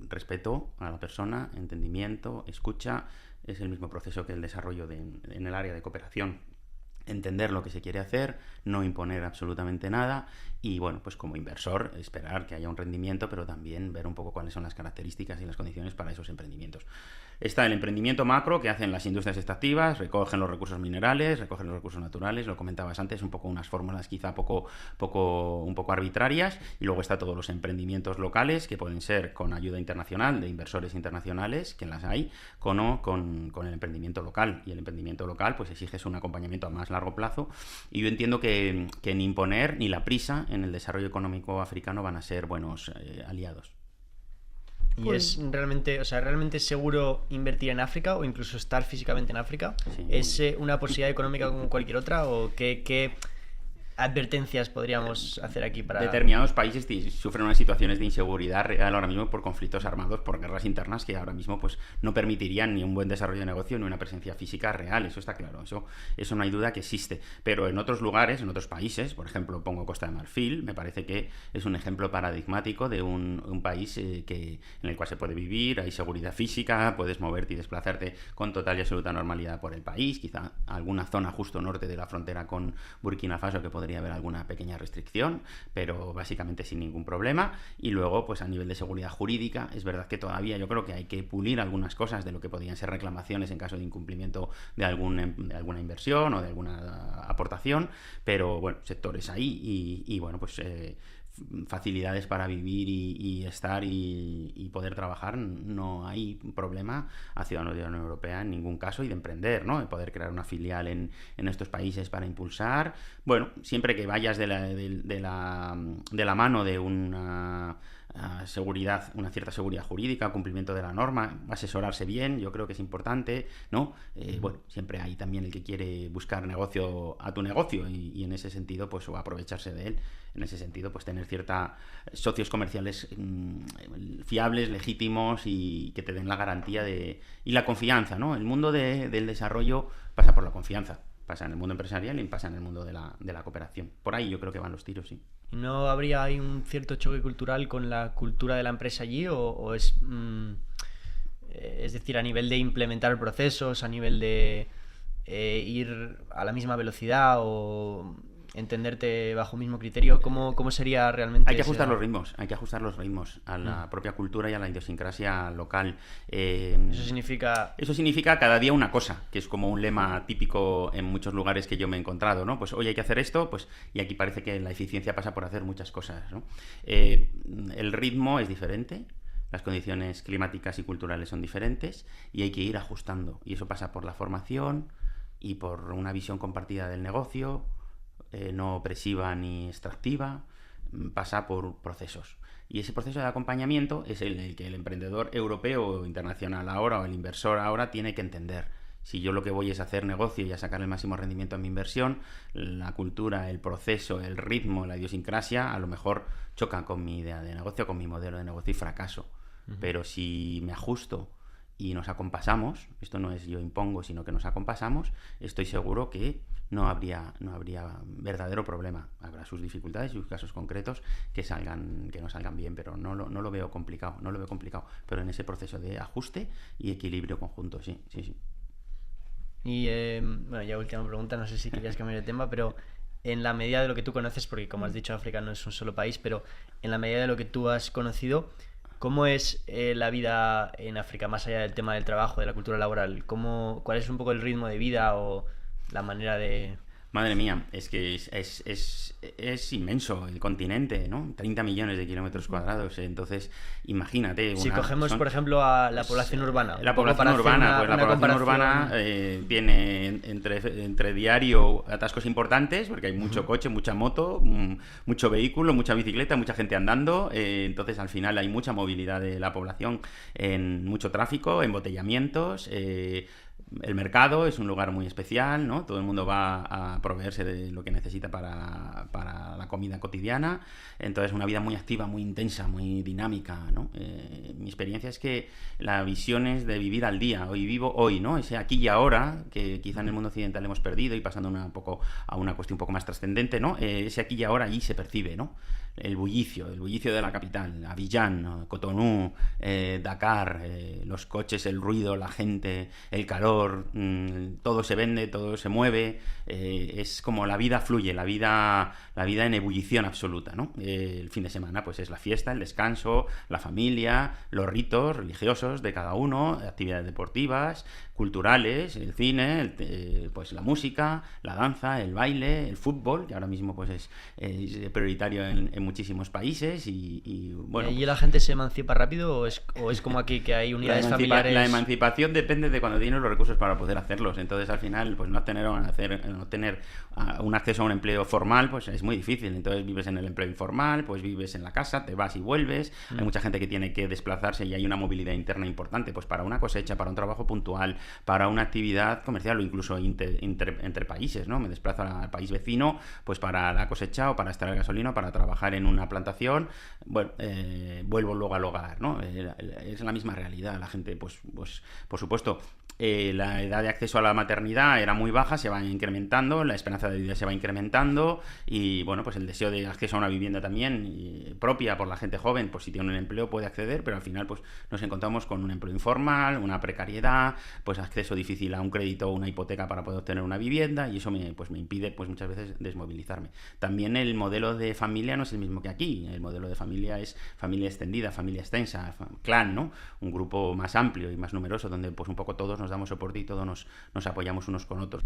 respeto a la persona, entendimiento, escucha, es el mismo proceso que el desarrollo en el área de cooperación. Entender lo que se quiere hacer, no imponer absolutamente nada y, bueno, pues como inversor esperar que haya un rendimiento, pero también ver un poco cuáles son las características y las condiciones para esos emprendimientos. Está el emprendimiento macro que hacen las industrias extractivas, recogen los recursos minerales, recogen los recursos naturales, lo comentabas antes, un poco unas fórmulas quizá un poco arbitrarias, y luego está todos los emprendimientos locales que pueden ser con ayuda internacional de inversores internacionales, que las hay, con el emprendimiento local, y el emprendimiento local pues exige un acompañamiento a más largo plazo, y yo entiendo que ni imponer ni la prisa en el desarrollo económico africano van a ser buenos aliados. ¿Y pues, es realmente seguro invertir en África o incluso estar físicamente en África? Sí. ¿Es una posibilidad económica como cualquier otra o qué advertencias podríamos hacer aquí para...? Determinados países sufren unas situaciones de inseguridad real ahora mismo por conflictos armados, por guerras internas que ahora mismo pues no permitirían ni un buen desarrollo de negocio ni una presencia física real, eso está claro, eso no hay duda que existe, pero en otros lugares, en otros países, por ejemplo pongo Costa de Marfil, me parece que es un ejemplo paradigmático de un país en el cual se puede vivir, hay seguridad física, puedes moverte y desplazarte con total y absoluta normalidad por el país, quizá alguna zona justo norte de la frontera con Burkina Faso que podría haber alguna pequeña restricción, pero básicamente sin ningún problema. Y luego, pues a nivel de seguridad jurídica, es verdad que todavía yo creo que hay que pulir algunas cosas de lo que podrían ser reclamaciones en caso de incumplimiento de alguna inversión o de alguna aportación, pero bueno, sectores ahí y bueno, pues facilidades para vivir y estar y poder trabajar, no hay problema a ciudadanos de la Unión Europea en ningún caso, y de emprender, ¿no? De poder crear una filial en estos países para impulsar, bueno, siempre que vayas de la mano de una seguridad, una cierta seguridad jurídica, cumplimiento de la norma, asesorarse bien, yo creo que es importante, ¿no? Bueno, siempre hay también el que quiere buscar negocio a tu negocio y en ese sentido, pues, o aprovecharse de él, en ese sentido, pues tener socios comerciales fiables, legítimos y que te den la garantía y la confianza, ¿no? El mundo del desarrollo pasa por la confianza. Pasa en el mundo empresarial y pasa en el mundo de la cooperación. Por ahí yo creo que van los tiros, sí. ¿No habría ahí un cierto choque cultural con la cultura de la empresa allí? ¿O es decir, a nivel de implementar procesos, a nivel de ir a la misma velocidad o entenderte bajo el mismo criterio? ¿Cómo sería realmente? Hay que ajustar los ritmos a la propia cultura y a la idiosincrasia local. Eso significa cada día una cosa, que es como un lema típico en muchos lugares que yo me he encontrado, ¿no? Pues hoy hay que hacer esto, pues, y aquí parece que la eficiencia pasa por hacer muchas cosas, ¿no? El ritmo es diferente, las condiciones climáticas y culturales son diferentes y hay que ir ajustando, y eso pasa por la formación y por una visión compartida del negocio, no opresiva ni extractiva, pasa por procesos. Y ese proceso de acompañamiento es el que el emprendedor europeo o internacional ahora, o el inversor ahora, tiene que entender. Si yo lo que voy es a hacer negocio y a sacar el máximo rendimiento a mi inversión, la cultura, el proceso, el ritmo, la idiosincrasia, a lo mejor chocan con mi idea de negocio, con mi modelo de negocio y fracaso. Pero si me ajusto y nos acompasamos, esto no es yo impongo, sino que nos acompasamos, estoy seguro que no habría verdadero problema. Habrá sus dificultades y sus casos concretos que no salgan bien, pero no lo veo complicado, pero en ese proceso de ajuste y equilibrio conjunto, sí. Y bueno, ya última pregunta, no sé si querías cambiar de tema, pero en la medida de lo que tú conoces, porque como has dicho, África no es un solo país, pero en la medida de lo que tú has conocido, ¿cómo es la vida en África, más allá del tema del trabajo, de la cultura laboral? ¿Cuál es un poco el ritmo de vida o la manera de...? Madre mía, es que es inmenso el continente, ¿no? 30 millones de kilómetros cuadrados, entonces imagínate. Si cogemos, por ejemplo, a la población urbana. La población urbana, pues la población urbana tiene entre diario atascos importantes, porque hay mucho coche, mucha moto, mucho vehículo, mucha bicicleta, mucha gente andando, entonces al final hay mucha movilidad de la población, mucho tráfico, embotellamientos. El mercado es un lugar muy especial, ¿no? Todo el mundo va a proveerse de lo que necesita para la comida cotidiana. Entonces, una vida muy activa, muy intensa, muy dinámica, ¿no? Mi experiencia es que la visión es de vivir al día. Hoy vivo hoy, ¿no? Ese aquí y ahora, que quizá en el mundo occidental hemos perdido y pasando un poco a una cuestión un poco más trascendente, ¿no? Ese aquí y ahora allí se percibe, ¿no? El bullicio de la capital, Abiyán, Cotonú, Dakar, los coches, el ruido, la gente, el calor, todo se vende, todo se mueve, es como la vida fluye, la vida en ebullición absoluta, ¿no? El fin de semana pues es la fiesta, el descanso, la familia, los ritos religiosos de cada uno, actividades deportivas, culturales, el cine, pues la música, la danza, el baile, el fútbol, que ahora mismo pues es prioritario en muchísimos países y bueno. ¿Y la gente se emancipa rápido o es como aquí que hay unidades familiares? La emancipación depende de cuando tienes los recursos para poder hacerlos. Entonces al final pues no tener un acceso a un empleo formal pues es muy difícil. Entonces vives en el empleo informal, pues vives en la casa, te vas y vuelves. Hay mucha gente que tiene que desplazarse y hay una movilidad interna importante pues para una cosecha, para un trabajo puntual, para una actividad comercial o incluso entre países, ¿no? Me desplazo al país vecino pues para la cosecha o para extraer gasolina, para trabajar en una plantación. Bueno, vuelvo luego al hogar, ¿no? Es la misma realidad. La gente, pues por supuesto, la edad de acceso a la maternidad era muy baja, se va incrementando, la esperanza de vida se va incrementando y, bueno, pues el deseo de acceso a una vivienda también propia por la gente joven, pues si tiene un empleo puede acceder, pero al final pues nos encontramos con un empleo informal, una precariedad, pues acceso difícil a un crédito o una hipoteca para poder obtener una vivienda y eso me impide pues muchas veces desmovilizarme. También el modelo de familia no es el mismo que aquí, el modelo de familia es familia extendida, familia extensa, clan, ¿no? Un grupo más amplio y más numeroso donde pues un poco todos nos damos soporte y todos nos apoyamos unos con otros.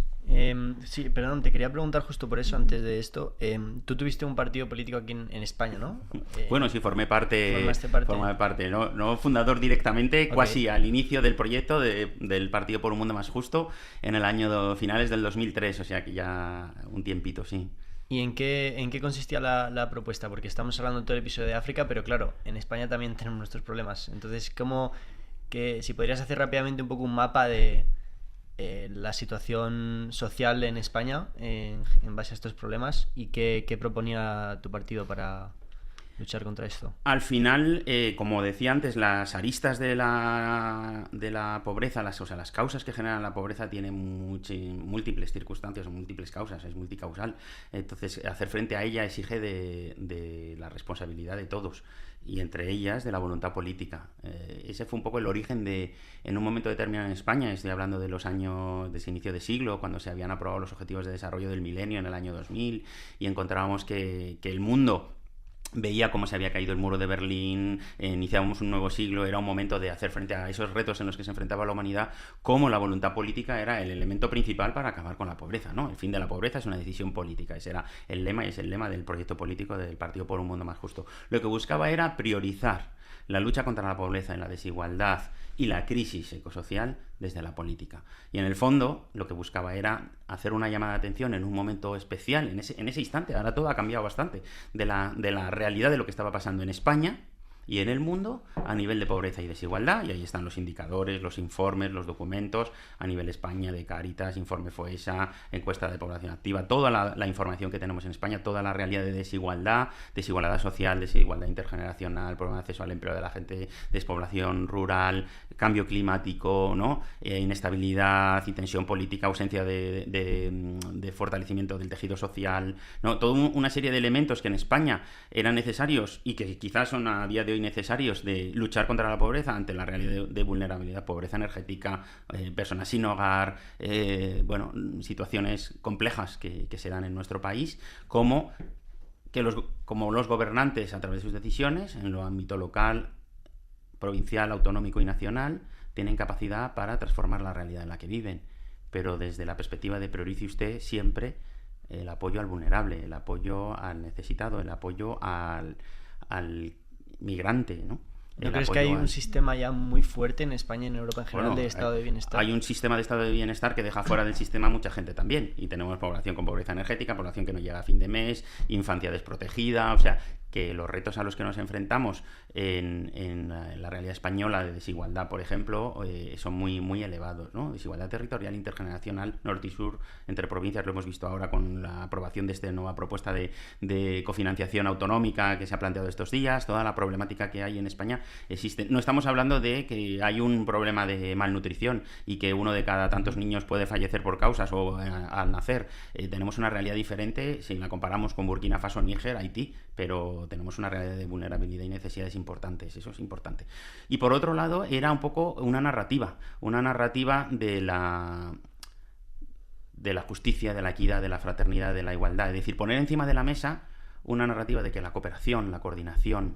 Sí, perdón, te quería preguntar justo por eso antes de esto. Tú tuviste un partido político aquí en España, ¿no? Bueno, sí, formé parte, no fundador directamente, okay. Casi al inicio del proyecto del Partido por un Mundo Más Justo en el año finales del 2003, o sea que ya un tiempito, sí. ¿Y en qué consistía la propuesta? Porque estamos hablando todo el episodio de África, pero claro, en España también tenemos nuestros problemas. Entonces, si podrías hacer rápidamente un poco un mapa de la situación social en España en base a estos problemas y qué proponía tu partido para luchar contra esto. Al final, como decía antes, las aristas de la pobreza, las causas que generan la pobreza tienen múltiples circunstancias o múltiples causas, es multicausal. Entonces, hacer frente a ella exige de la responsabilidad de todos y entre ellas de la voluntad política. Ese fue un poco el origen en un momento determinado en España, estoy hablando de los años de ese inicio de siglo, cuando se habían aprobado los Objetivos de Desarrollo del Milenio en el año 2000 y encontrábamos que el mundo veía cómo se había caído el muro de Berlín, iniciábamos un nuevo siglo, era un momento de hacer frente a esos retos en los que se enfrentaba la humanidad, cómo la voluntad política era el elemento principal para acabar con la pobreza, ¿no? El fin de la pobreza es una decisión política, ese era el lema y es el lema del proyecto político del Partido por un Mundo Más Justo. Lo que buscaba era priorizar la lucha contra la pobreza y la desigualdad y la crisis ecosocial desde la política. Y en el fondo lo que buscaba era hacer una llamada de atención en un momento especial, en ese instante. Ahora todo ha cambiado bastante de la realidad de lo que estaba pasando en España y en el mundo a nivel de pobreza y desigualdad, y ahí están los indicadores, los informes, los documentos, a nivel España de Cáritas, informe FOESA, encuesta de población activa, toda la información que tenemos en España, toda la realidad de desigualdad, desigualdad social, desigualdad intergeneracional, problema de acceso al empleo de la gente, despoblación rural, cambio climático, ¿no? Inestabilidad y tensión política, ausencia de fortalecimiento del tejido social, ¿no? Toda una serie de elementos que en España eran necesarios y que quizás son a día de hoy necesarios de luchar contra la pobreza ante la realidad de vulnerabilidad, pobreza energética, personas sin hogar, situaciones complejas que se dan en nuestro país, como los gobernantes, a través de sus decisiones, en lo ámbito local, provincial, autonómico y nacional, tienen capacidad para transformar la realidad en la que viven. Pero desde la perspectiva de priorice usted siempre el apoyo al vulnerable, el apoyo al necesitado, el apoyo al migrante, ¿no? ¿No crees que hay un sistema ya muy fuerte en España y en Europa en general de estado de bienestar? Hay un sistema de estado de bienestar que deja fuera del sistema a mucha gente también. Y tenemos población con pobreza energética, población que no llega a fin de mes, infancia desprotegida, o sea, que los retos a los que nos enfrentamos en la realidad española de desigualdad, por ejemplo, son muy, muy elevados, ¿no? Desigualdad territorial, intergeneracional, norte y sur, entre provincias, lo hemos visto ahora con la aprobación de esta nueva propuesta de cofinanciación autonómica que se ha planteado estos días, toda la problemática que hay en España existe. No estamos hablando de que hay un problema de malnutrición y que uno de cada tantos niños puede fallecer por causas o al nacer. Tenemos una realidad diferente si la comparamos con Burkina Faso, Níger, Haití, pero tenemos una realidad de vulnerabilidad y necesidades importantes, eso es importante. Y por otro lado, era un poco una narrativa de la justicia, de la equidad, de la fraternidad, de la igualdad. Es decir, poner encima de la mesa una narrativa de que la cooperación, la coordinación,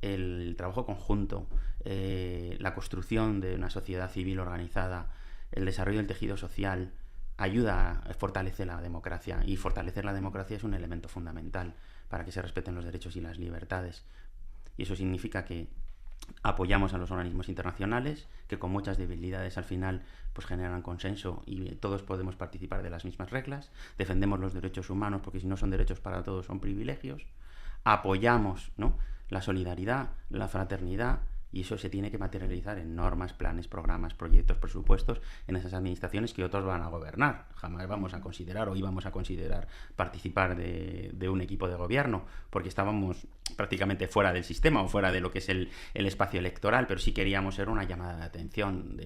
el trabajo conjunto, la construcción de una sociedad civil organizada, el desarrollo del tejido social, ayuda a fortalecer la democracia, y fortalecer la democracia es un elemento fundamental para que se respeten los derechos y las libertades. Y eso significa que apoyamos a los organismos internacionales, que con muchas debilidades al final pues generan consenso y todos podemos participar de las mismas reglas. Defendemos los derechos humanos, porque si no son derechos para todos, son privilegios. Apoyamos, ¿no?, la solidaridad, la fraternidad, y eso se tiene que materializar en normas, planes, programas, proyectos, presupuestos en esas administraciones que otros van a gobernar. Jamás vamos a considerar o íbamos a considerar participar de un equipo de gobierno, porque estábamos prácticamente fuera del sistema o fuera de lo que es el espacio electoral, pero sí queríamos ser una llamada de atención.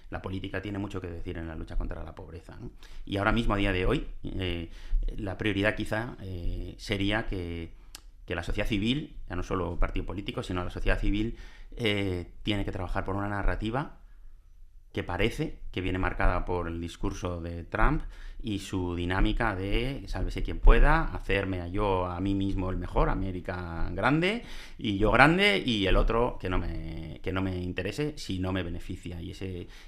La política tiene mucho que decir en la lucha contra la pobreza, ¿no? Y ahora mismo, a día de hoy, la prioridad quizá sería que la sociedad civil, ya no solo partido político, sino la sociedad civil tiene que trabajar por una narrativa que parece que viene marcada por el discurso de Trump y su dinámica de sálvese quien pueda, hacerme a mí mismo el mejor, América grande, y yo grande, y el otro que no me interese si no me beneficia. Y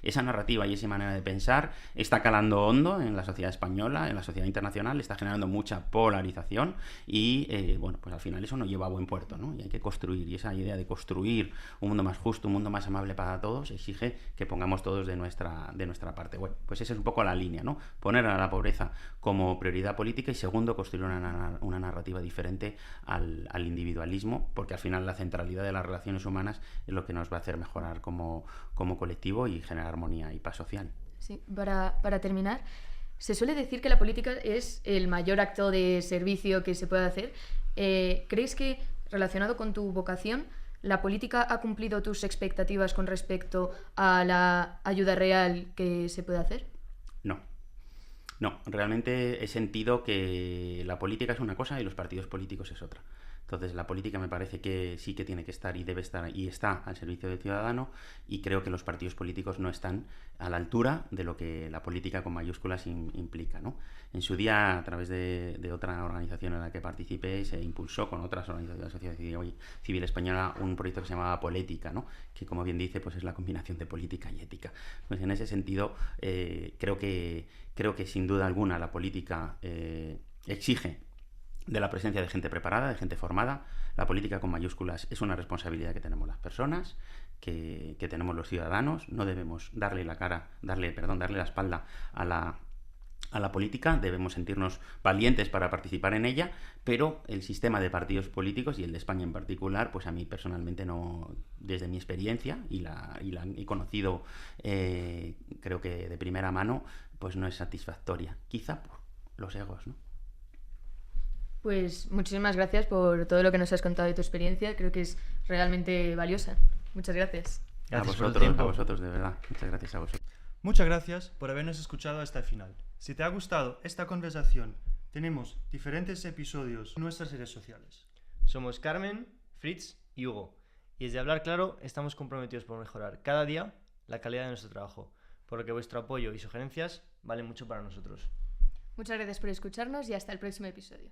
esa narrativa y esa manera de pensar está calando hondo en la sociedad española, en la sociedad internacional, está generando mucha polarización y, pues al final eso no lleva a buen puerto, ¿no? Y hay que construir, y esa idea de construir un mundo más justo, un mundo más amable para todos, exige que pongamos todos de nuestra parte. Bueno, pues esa es un poco la línea, ¿no? Poner a la pobreza como prioridad política y, segundo, construir una narrativa diferente al individualismo, porque al final la centralidad de las relaciones humanas es lo que nos va a hacer mejorar como colectivo y generar armonía y paz social. Sí, para terminar, se suele decir que la política es el mayor acto de servicio que se puede hacer. ¿Crees que, relacionado con tu vocación, la política ha cumplido tus expectativas con respecto a la ayuda real que se puede hacer? No, realmente he sentido que la política es una cosa y los partidos políticos es otra. Entonces la política me parece que sí que tiene que estar y debe estar y está al servicio del ciudadano, y creo que los partidos políticos no están a la altura de lo que la política con mayúsculas implica, ¿no? En su día, a través de otra organización en la que participé, se impulsó con otras organizaciones de la sociedad civil española un proyecto que se llamaba Polética, ¿no?, que, como bien dice, pues es la combinación de política y ética. Pues en ese sentido, creo que sin duda alguna la política exige de la presencia de gente preparada, de gente formada. La política con mayúsculas es una responsabilidad que tenemos las personas, que tenemos los ciudadanos. No debemos darle la espalda a a la política, debemos sentirnos valientes para participar en ella, pero el sistema de partidos políticos, y el de España en particular, pues a mí personalmente no, desde mi experiencia, y la he conocido creo que de primera mano, pues no es satisfactoria. Quizá por los egos, ¿no? Pues muchísimas gracias por todo lo que nos has contado de tu experiencia. Creo que es realmente valiosa. Muchas gracias. Gracias por el tiempo. A vosotros, de verdad. Muchas gracias a vosotros. Muchas gracias por habernos escuchado hasta el final. Si te ha gustado esta conversación, tenemos diferentes episodios en nuestras redes sociales. Somos Carmen, Fritz y Hugo. Y desde Hablar Claro estamos comprometidos por mejorar cada día la calidad de nuestro trabajo, por lo que vuestro apoyo y sugerencias valen mucho para nosotros. Muchas gracias por escucharnos y hasta el próximo episodio.